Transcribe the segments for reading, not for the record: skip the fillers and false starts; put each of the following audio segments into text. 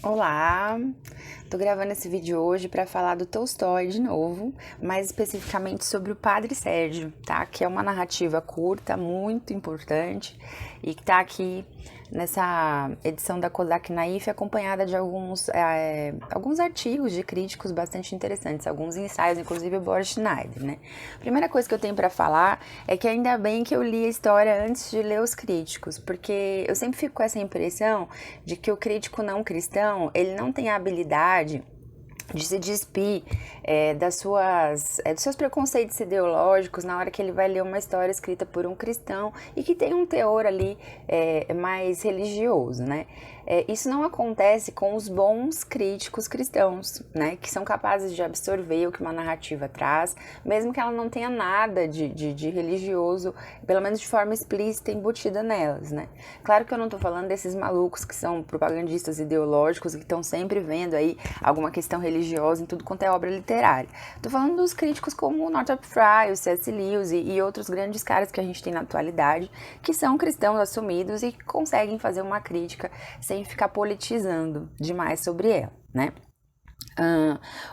Olá, tô gravando esse vídeo hoje para falar do Tolstói de novo, mais especificamente sobre o Padre Sérgio, tá? Que é uma narrativa curta, muito importante e que tá aqui nessa edição da Kozak Naif, acompanhada de alguns artigos de críticos bastante interessantes, alguns ensaios, inclusive o Boris Schneider, né? A primeira coisa que eu tenho para falar é que ainda bem que eu li a história antes de ler os críticos, porque eu sempre fico com essa impressão de que o crítico não cristão, ele não tem a habilidade de se despir dos seus preconceitos ideológicos na hora que ele vai ler uma história escrita por um cristão e que tem um teor ali mais religioso, né? Isso não acontece com os bons críticos cristãos, né? Que são capazes de absorver o que uma narrativa traz, mesmo que ela não tenha nada de religioso, pelo menos de forma explícita, embutida nelas, né? Claro que eu não tô falando desses malucos que são propagandistas ideológicos que estão sempre vendo aí alguma questão religiosa em tudo quanto é obra literária. Tô falando dos críticos como o Northrop Frye, o C.S. Lewis e outros grandes caras que a gente tem na atualidade, que são cristãos assumidos e que conseguem fazer uma crítica sem ficar politizando demais sobre ela, né?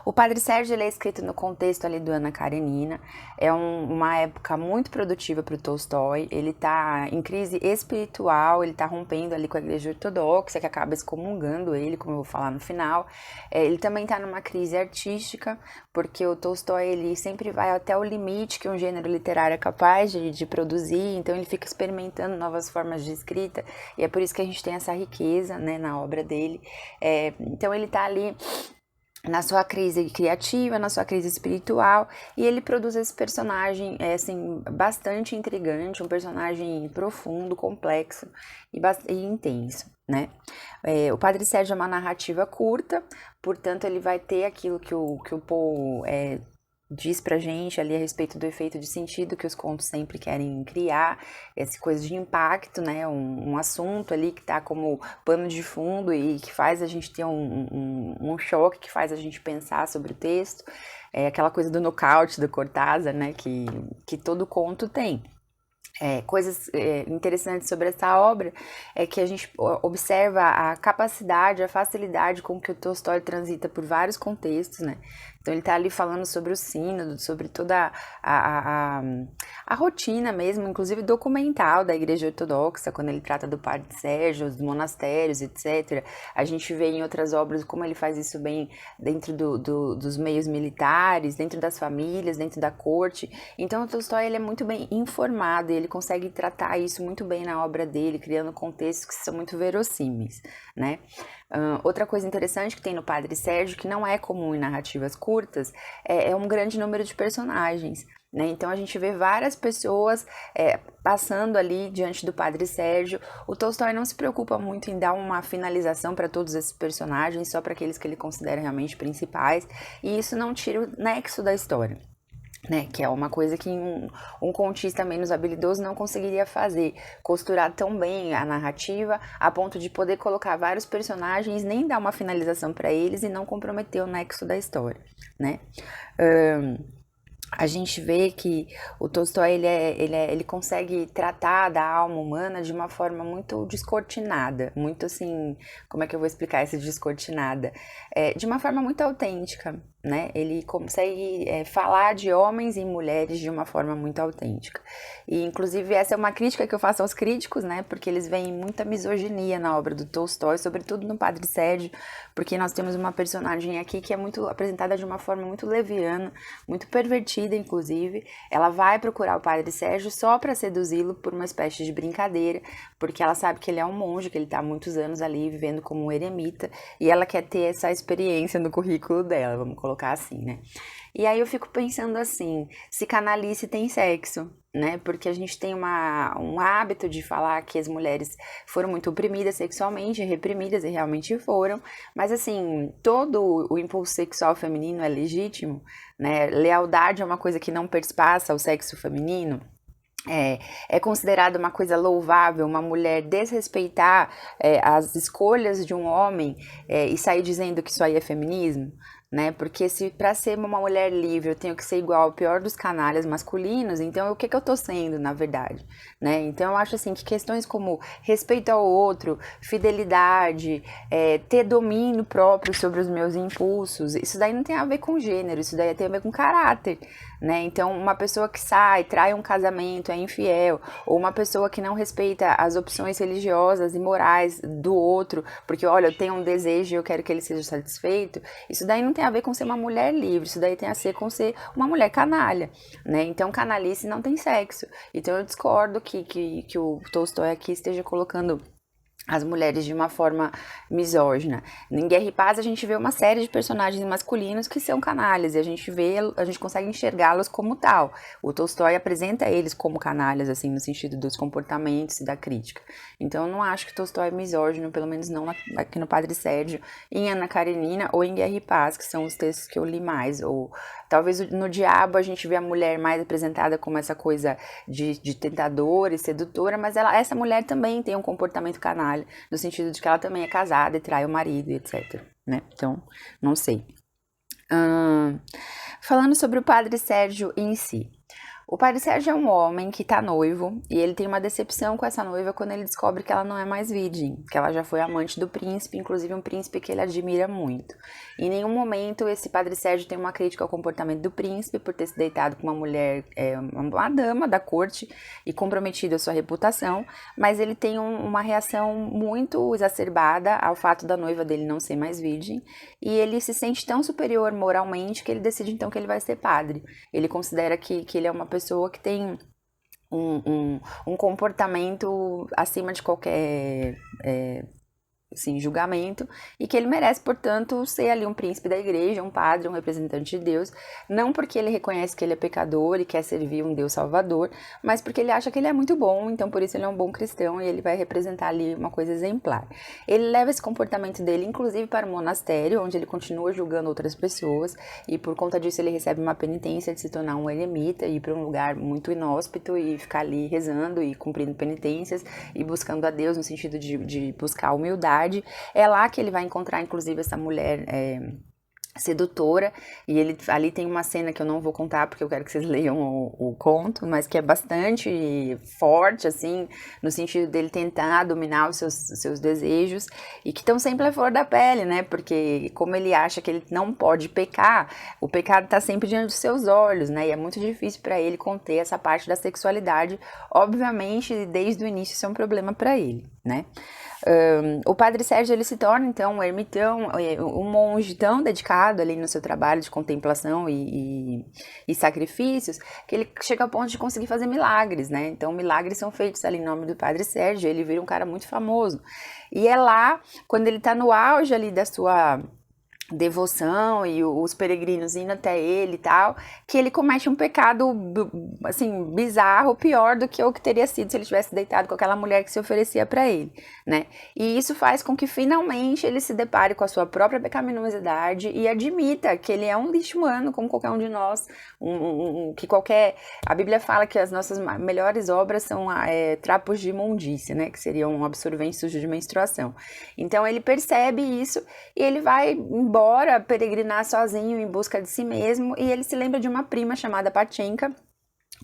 O Padre Sérgio ele é escrito no contexto ali do Ana Karenina, uma época muito produtiva para o Tolstói, ele está em crise espiritual, ele está rompendo ali com a Igreja Ortodoxa, que acaba excomungando ele, como eu vou falar no final. Ele também está numa crise artística, porque o Tolstói ele sempre vai até o limite que um gênero literário é capaz de produzir, então ele fica experimentando novas formas de escrita, e é por isso que a gente tem essa riqueza, né, na obra dele. Então ele está ali na sua crise criativa, na sua crise espiritual, e ele produz esse personagem, assim, bastante intrigante, um personagem profundo, complexo e intenso, né? O Padre Sérgio é uma narrativa curta, portanto ele vai ter aquilo que o Paul diz pra gente ali a respeito do efeito de sentido que os contos sempre querem criar, essa coisa de impacto, né, um assunto ali que tá como pano de fundo e que faz a gente ter um choque, que faz a gente pensar sobre o texto, aquela coisa do nocaute do Cortázar, né, que todo conto tem. Coisas interessantes sobre essa obra é que a gente observa a capacidade, a facilidade com que o Tolstói transita por vários contextos, né? Então ele está ali falando sobre o sínodo, sobre toda a rotina mesmo, inclusive documental da Igreja Ortodoxa, quando ele trata do Padre Sérgio, dos monastérios, etc. A gente vê em outras obras como ele faz isso bem dentro dos meios militares, dentro das famílias, dentro da corte. Então o Tolstói ele é muito bem informado, ele consegue tratar isso muito bem na obra dele, criando contextos que são muito verossímeis, né? Outra coisa interessante que tem no Padre Sérgio, que não é comum em narrativas curtas, é um grande número de personagens, né? Então a gente vê várias pessoas passando ali diante do Padre Sérgio. O Tolstói não se preocupa muito em dar uma finalização para todos esses personagens, só para aqueles que ele considera realmente principais, e isso não tira o nexo da história, né, que é uma coisa que um contista menos habilidoso não conseguiria fazer, costurar tão bem a narrativa a ponto de poder colocar vários personagens, nem dar uma finalização para eles e não comprometer o nexo da história, né? A gente vê que o Tolstói ele consegue tratar da alma humana de uma forma muito descortinada, muito assim, como é que eu vou explicar essa descortinada? De uma forma muito autêntica, né? Ele consegue falar de homens e mulheres de uma forma muito autêntica. E inclusive essa é uma crítica que eu faço aos críticos, né? Porque eles veem muita misoginia na obra do Tolstói, sobretudo no Padre Sérgio, porque nós temos uma personagem aqui que é muito apresentada de uma forma muito leviana, muito pervertida, inclusive. Ela vai procurar o Padre Sérgio só para seduzi-lo por uma espécie de brincadeira, porque ela sabe que ele é um monge, que ele está há muitos anos ali vivendo como um eremita, e ela quer ter essa experiência no currículo dela, vamos colocar assim, né? E aí eu fico pensando assim, psicanálise tem sexo, né? Porque a gente tem um hábito de falar que as mulheres foram muito oprimidas sexualmente, reprimidas, e realmente foram, mas assim, todo o impulso sexual feminino é legítimo, né? Lealdade é uma coisa que não perpassa o sexo feminino. É considerado uma coisa louvável uma mulher desrespeitar as escolhas de um homem e sair dizendo que isso aí é feminismo, né? Porque se para ser uma mulher livre eu tenho que ser igual ao pior dos canalhas masculinos, então o que eu tô sendo, na verdade, né? Então eu acho assim que questões como respeito ao outro, fidelidade, ter domínio próprio sobre os meus impulsos, isso daí não tem a ver com gênero, isso daí tem a ver com caráter, né? Então uma pessoa que sai, trai um casamento, é infiel, ou uma pessoa que não respeita as opções religiosas e morais do outro, porque olha, eu tenho um desejo e eu quero que ele seja satisfeito, isso daí não tem a ver com ser uma mulher livre, isso daí tem a ver com ser uma mulher canalha, né? Então canalice não tem sexo. Então eu discordo que o Tolstói aqui esteja colocando as mulheres de uma forma misógina. Em Guerra e Paz a gente vê uma série de personagens masculinos que são canalhas e a gente consegue enxergá-los como tal. O Tolstói apresenta eles como canalhas, assim, no sentido dos comportamentos e da crítica. Então eu não acho que Tolstói é misógino, pelo menos não aqui no Padre Sérgio, em Ana Karenina ou em Guerra e Paz, que são os textos que eu li mais, ou talvez no Diabo a gente vê a mulher mais representada como essa coisa de tentadora e sedutora, mas essa mulher também tem um comportamento canalha, no sentido de que ela também é casada e trai o marido, etc, né? Então, não sei. Falando sobre o Padre Sérgio em si. O Padre Sérgio é um homem que tá noivo e ele tem uma decepção com essa noiva quando ele descobre que ela não é mais virgem, que ela já foi amante do príncipe, inclusive um príncipe que ele admira muito. Em nenhum momento esse Padre Sérgio tem uma crítica ao comportamento do príncipe por ter se deitado com uma mulher, uma dama da corte e comprometido a sua reputação, mas ele tem uma reação muito exacerbada ao fato da noiva dele não ser mais virgem e ele se sente tão superior moralmente que ele decide então que ele vai ser padre. Ele considera que ele é uma pessoa que tem um comportamento acima de qualquer assim, julgamento, e que ele merece, portanto, ser ali um príncipe da igreja, um padre, um representante de Deus, não porque ele reconhece que ele é pecador e quer servir um Deus salvador, mas porque ele acha que ele é muito bom, então por isso ele é um bom cristão e ele vai representar ali uma coisa exemplar. Ele leva esse comportamento dele, inclusive, para o monastério, onde ele continua julgando outras pessoas, e por conta disso ele recebe uma penitência de se tornar um eremita e ir para um lugar muito inóspito e ficar ali rezando e cumprindo penitências e buscando a Deus no sentido de buscar humildade. É lá que ele vai encontrar, inclusive, essa mulher sedutora, e ele ali tem uma cena que eu não vou contar porque eu quero que vocês leiam o conto, mas que é bastante forte, assim, no sentido dele tentar dominar os seus desejos, e que estão sempre à flor da pele, né, porque como ele acha que ele não pode pecar, o pecado está sempre diante dos seus olhos, né, e é muito difícil para ele conter essa parte da sexualidade, obviamente, desde o início isso é um problema para ele, né. O Padre Sérgio ele se torna então um ermitão, um monge tão dedicado ali no seu trabalho de contemplação e sacrifícios, que ele chega ao ponto de conseguir fazer milagres, né? Então milagres são feitos ali em nome do Padre Sérgio, ele vira um cara muito famoso. E é lá, quando ele tá no auge ali da sua devoção e os peregrinos indo até ele e tal, que ele comete um pecado, assim, bizarro, pior do que o que teria sido se ele tivesse deitado com aquela mulher que se oferecia para ele, né? E isso faz com que finalmente ele se depare com a sua própria pecaminosidade e admita que ele é um lixo humano, como qualquer um de nós, a Bíblia fala que as nossas melhores obras são trapos de imundícia, né? Que seriam um absorvente sujo de menstruação. Então ele percebe isso e ele vai embora peregrinar sozinho em busca de si mesmo, e ele se lembra de uma prima chamada Pachenka,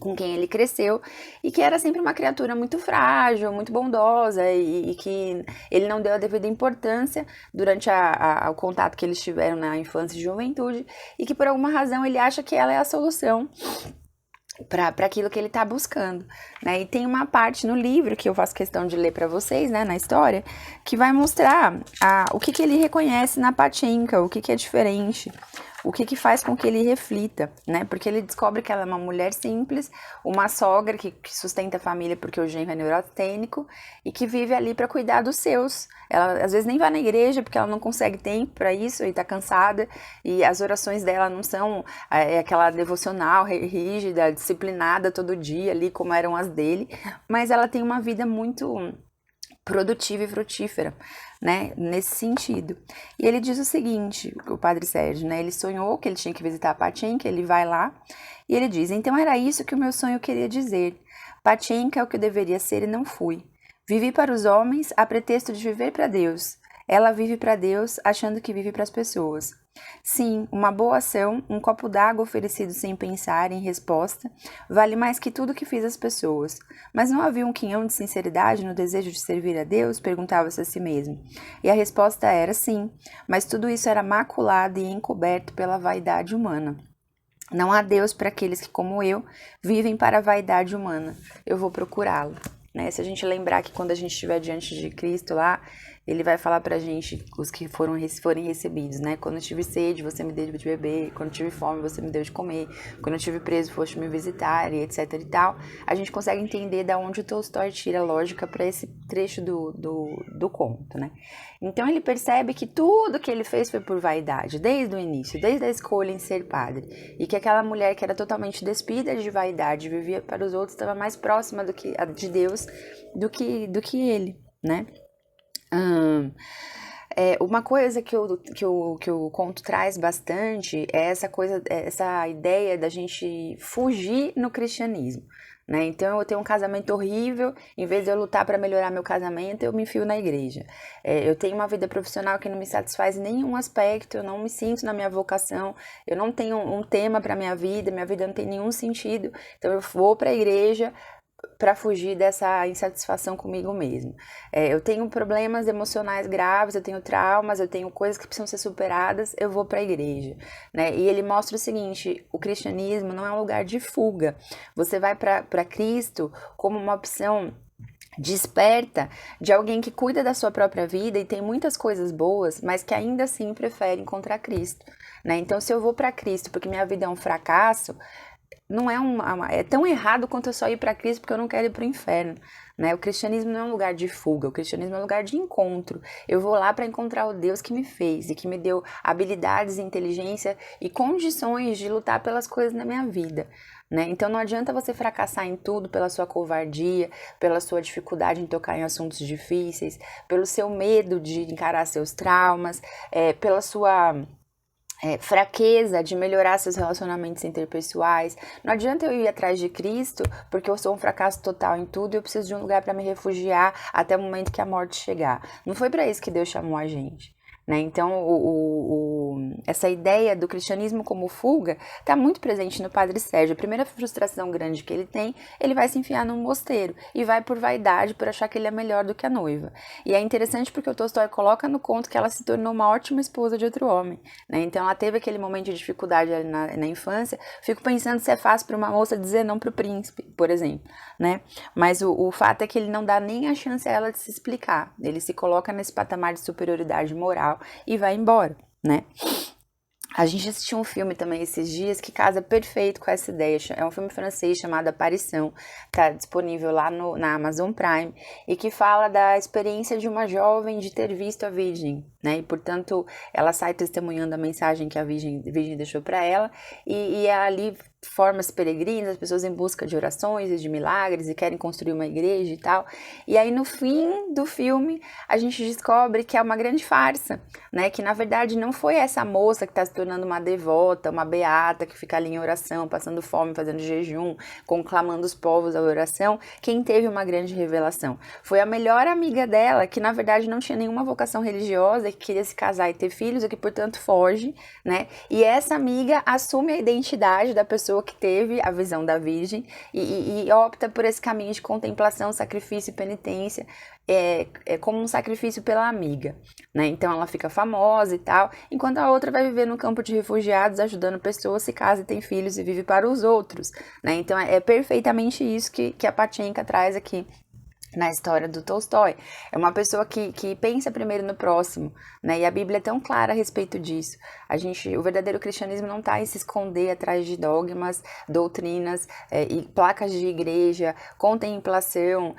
com quem ele cresceu, e que era sempre uma criatura muito frágil, muito bondosa, e que ele não deu a devida importância durante o contato que eles tiveram na infância e juventude, e que por alguma razão ele acha que ela é a solução para aquilo que ele está buscando, né? E tem uma parte no livro que eu faço questão de ler para vocês, né, na história, que vai mostrar o que ele reconhece na Pachenka, o que é diferente, o que faz com que ele reflita, né? Porque ele descobre que ela é uma mulher simples, uma sogra que sustenta a família porque o genro é neurastênico e que vive ali para cuidar dos seus. Ela às vezes nem vai na igreja porque ela não consegue tempo para isso e tá cansada, e as orações dela não são aquela devocional rígida, disciplinada todo dia ali como eram as dele, mas ela tem uma vida muito produtiva e frutífera, né, nesse sentido. E ele diz o seguinte, o Padre Sérgio, né, ele sonhou que ele tinha que visitar a Pachenka, ele vai lá, e ele diz, então era isso que o meu sonho queria dizer, Pachenka é o que eu deveria ser e não fui. Vivi para os homens a pretexto de viver para Deus. Ela vive para Deus, achando que vive para as pessoas. Sim, uma boa ação, um copo d'água oferecido sem pensar em resposta, vale mais que tudo que fiz às pessoas. Mas não havia um quinhão de sinceridade no desejo de servir a Deus? Perguntava-se a si mesmo. E a resposta era sim, mas tudo isso era maculado e encoberto pela vaidade humana. Não há Deus para aqueles que, como eu, vivem para a vaidade humana. Eu vou procurá-lo. Né? Se a gente lembrar que quando a gente estiver diante de Cristo lá, ele vai falar pra gente, os que forem recebidos, né? Quando eu tive sede, você me deu de beber. Quando eu tive fome, você me deu de comer. Quando eu tive preso, foste me visitar, e etc e tal. A gente consegue entender da onde o Tolstói tira a lógica para esse trecho do conto, né? Então ele percebe que tudo que ele fez foi por vaidade, desde o início, desde a escolha em ser padre. E que aquela mulher que era totalmente despida de vaidade, vivia para os outros, estava mais próxima de Deus do que ele, né? Uma coisa que o conto traz bastante é essa ideia da gente fugir no cristianismo, né? Então eu tenho um casamento horrível, em vez de eu lutar para melhorar meu casamento, eu me enfio na igreja. Eu tenho uma vida profissional que não me satisfaz em nenhum aspecto, eu não me sinto na minha vocação, eu não tenho um tema para minha vida não tem nenhum sentido, então eu vou para a igreja para fugir dessa insatisfação comigo mesmo. Eu tenho problemas emocionais graves, eu tenho traumas, eu tenho coisas que precisam ser superadas, eu vou para a igreja, né? E ele mostra o seguinte: o cristianismo não é um lugar de fuga. Você vai para Cristo como uma opção desperta de alguém que cuida da sua própria vida e tem muitas coisas boas, mas que ainda assim prefere encontrar Cristo, né? Então, se eu vou para Cristo porque minha vida é um fracasso, não é tão errado quanto eu só ir para Cristo porque eu não quero ir para o inferno, né? O cristianismo não é um lugar de fuga, o cristianismo é um lugar de encontro. Eu vou lá para encontrar o Deus que me fez e que me deu habilidades, inteligência e condições de lutar pelas coisas na minha vida, né? Então não adianta você fracassar em tudo pela sua covardia, pela sua dificuldade em tocar em assuntos difíceis, pelo seu medo de encarar seus traumas, pela sua fraqueza de melhorar seus relacionamentos interpessoais. Não adianta eu ir atrás de Cristo porque eu sou um fracasso total em tudo e eu preciso de um lugar para me refugiar até o momento que a morte chegar. Não foi para isso que Deus chamou a gente, né? Então, essa ideia do cristianismo como fuga está muito presente no Padre Sérgio. A primeira frustração grande que ele tem, ele vai se enfiar num mosteiro e vai por vaidade, por achar que ele é melhor do que a noiva. E é interessante porque o Tolstói coloca no conto que ela se tornou uma ótima esposa de outro homem, né? Então, ela teve aquele momento de dificuldade ali na infância. Fico pensando se é fácil para uma moça dizer não para o príncipe, por exemplo, né? Mas o fato é que ele não dá nem a chance a ela de se explicar. Ele se coloca nesse patamar de superioridade moral e vai embora, né? A gente assistiu um filme também esses dias que casa perfeito com essa ideia. É um filme francês chamado Aparição, tá disponível lá na Amazon Prime, e que fala da experiência de uma jovem de ter visto a Virgem, né? E, portanto, ela sai testemunhando a mensagem que a Virgem deixou para ela, e ali formas peregrinas, as pessoas em busca de orações e de milagres e querem construir uma igreja e tal. E aí no fim do filme a gente descobre que é uma grande farsa, né? Que na verdade não foi essa moça que está se tornando uma devota, uma beata que fica ali em oração, passando fome, fazendo jejum, conclamando os povos à oração, quem teve uma grande revelação. Foi a melhor amiga dela, que na verdade não tinha nenhuma vocação religiosa, que queria se casar e ter filhos e que portanto foge, né? E essa amiga assume a identidade da pessoa que teve a visão da Virgem e opta por esse caminho de contemplação, sacrifício e penitência, como um sacrifício pela amiga, né? Então ela fica famosa e tal, enquanto a outra vai viver no campo de refugiados, ajudando pessoas, se casa e tem filhos e vive para os outros, né? Então é perfeitamente isso que a Pachenka traz aqui na história do Tolstói. É uma pessoa que pensa primeiro no próximo, né? E a Bíblia é tão clara a respeito disso. O verdadeiro cristianismo não está em se esconder atrás de dogmas, doutrinas e placas de igreja, contemplação,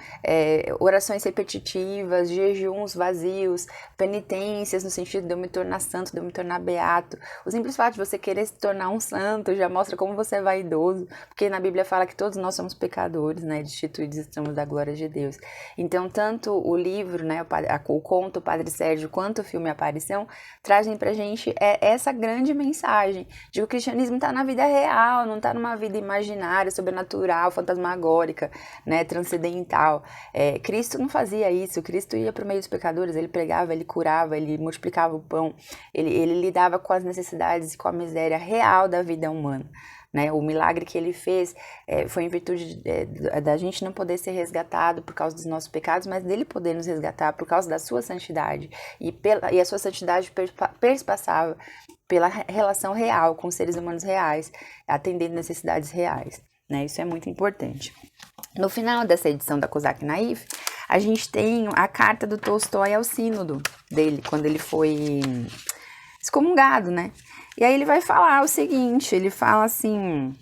orações repetitivas, jejuns vazios, penitências no sentido de eu me tornar santo, de eu me tornar beato. O simples fato de você querer se tornar um santo já mostra como você é vaidoso, porque na Bíblia fala que todos nós somos pecadores, né? Destituídos estamos da glória de Deus. Então, tanto o livro, né, o conto Padre Sérgio, quanto o filme Aparição, trazem pra gente essa grande mensagem de que o cristianismo está na vida real, não está numa vida imaginária, sobrenatural, fantasmagórica, né, transcendental. Cristo não fazia isso, Cristo ia pro meio dos pecadores, ele pregava, ele curava, ele multiplicava o pão, ele lidava com as necessidades e com a miséria real da vida humana. Né? O milagre que ele fez foi em virtude da gente não poder ser resgatado por causa dos nossos pecados, mas dele poder nos resgatar por causa da sua santidade. E a sua santidade perspassava pela relação real com os seres humanos reais, atendendo necessidades reais. Né? Isso é muito importante. No final dessa edição da Kozak Naif, a gente tem a carta do Tolstói ao sínodo dele, quando ele foi excomungado, né? E aí ele vai falar o seguinte, ele fala assim,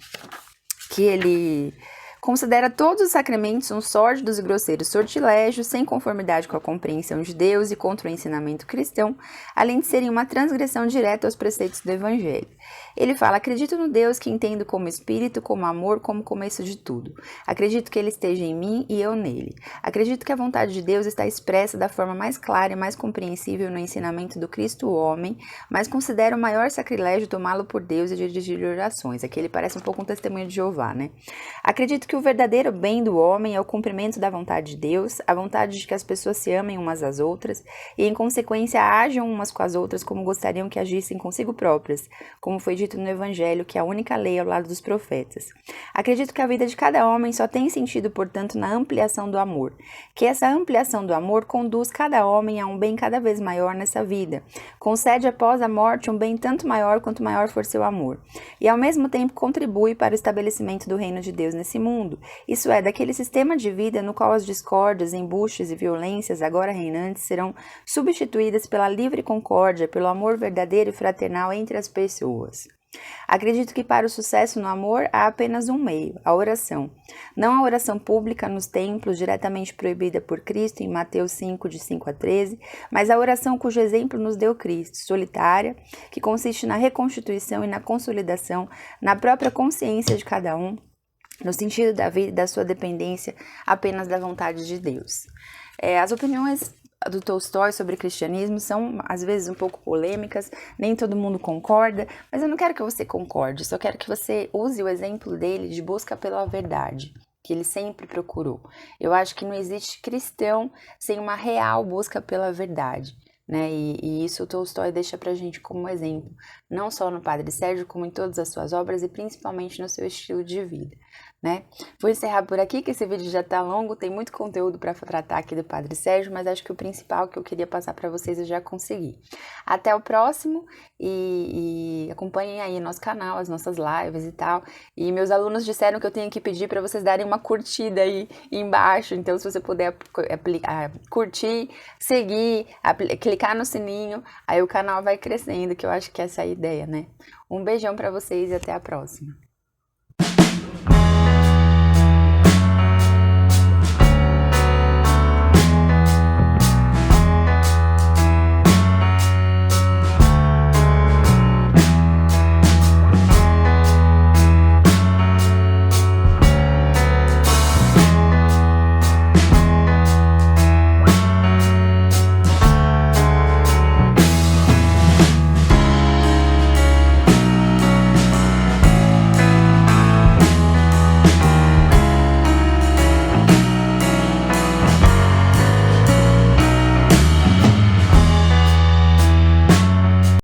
que ele considera todos os sacramentos uns sórdidos e grosseiros sortilégios, sem conformidade com a compreensão de Deus e contra o ensinamento cristão, além de serem uma transgressão direta aos preceitos do Evangelho. Ele fala, acredito no Deus que entendo como espírito, como amor, como começo de tudo. Acredito que ele esteja em mim e eu nele. Acredito que a vontade de Deus está expressa da forma mais clara e mais compreensível no ensinamento do Cristo o homem, mas considero o maior sacrilégio tomá-lo por Deus e dirigir orações. Aqui ele parece um pouco um testemunho de Jeová, né? Acredito que o verdadeiro bem do homem é o cumprimento da vontade de Deus, a vontade de que as pessoas se amem umas às outras e, em consequência, ajam umas com as outras como gostariam que agissem consigo próprias, como foi dito no Evangelho, que é a única lei ao lado dos profetas. Acredito que a vida de cada homem só tem sentido, portanto, na ampliação do amor, que essa ampliação do amor conduz cada homem a um bem cada vez maior nessa vida, concede após a morte um bem tanto maior quanto maior for seu amor, e ao mesmo tempo contribui para o estabelecimento do reino de Deus nesse mundo, isso é, daquele sistema de vida no qual as discórdias, embuches e violências agora reinantes serão substituídas pela livre concórdia, pelo amor verdadeiro e fraternal entre as pessoas. Acredito que para o sucesso no amor há apenas um meio, a oração. Não a oração pública nos templos, diretamente proibida por Cristo em Mateus 5, de 5 a 13, mas a oração cujo exemplo nos deu Cristo, solitária, que consiste na reconstituição e na consolidação, na própria consciência de cada um, no sentido da vida e da sua dependência apenas da vontade de Deus. As opiniões do Tolstói sobre cristianismo são, às vezes, um pouco polêmicas, nem todo mundo concorda, mas eu não quero que você concorde, só quero que você use o exemplo dele de busca pela verdade, que ele sempre procurou. Eu acho que não existe cristão sem uma real busca pela verdade. Né? E isso o Tolstói deixa pra gente como exemplo, não só no Padre Sérgio, como em todas as suas obras e principalmente no seu estilo de vida. Né? Vou encerrar por aqui, que esse vídeo já tá longo, tem muito conteúdo para tratar aqui do Padre Sérgio, mas acho que o principal que eu queria passar para vocês eu já consegui. Até o próximo e acompanhem aí nosso canal, as nossas lives e tal. E meus alunos disseram que eu tenho que pedir para vocês darem uma curtida aí embaixo, então se você puder curtir, seguir, clicar no sininho, aí o canal vai crescendo, que eu acho que essa é a ideia, né? Um beijão para vocês e até a próxima.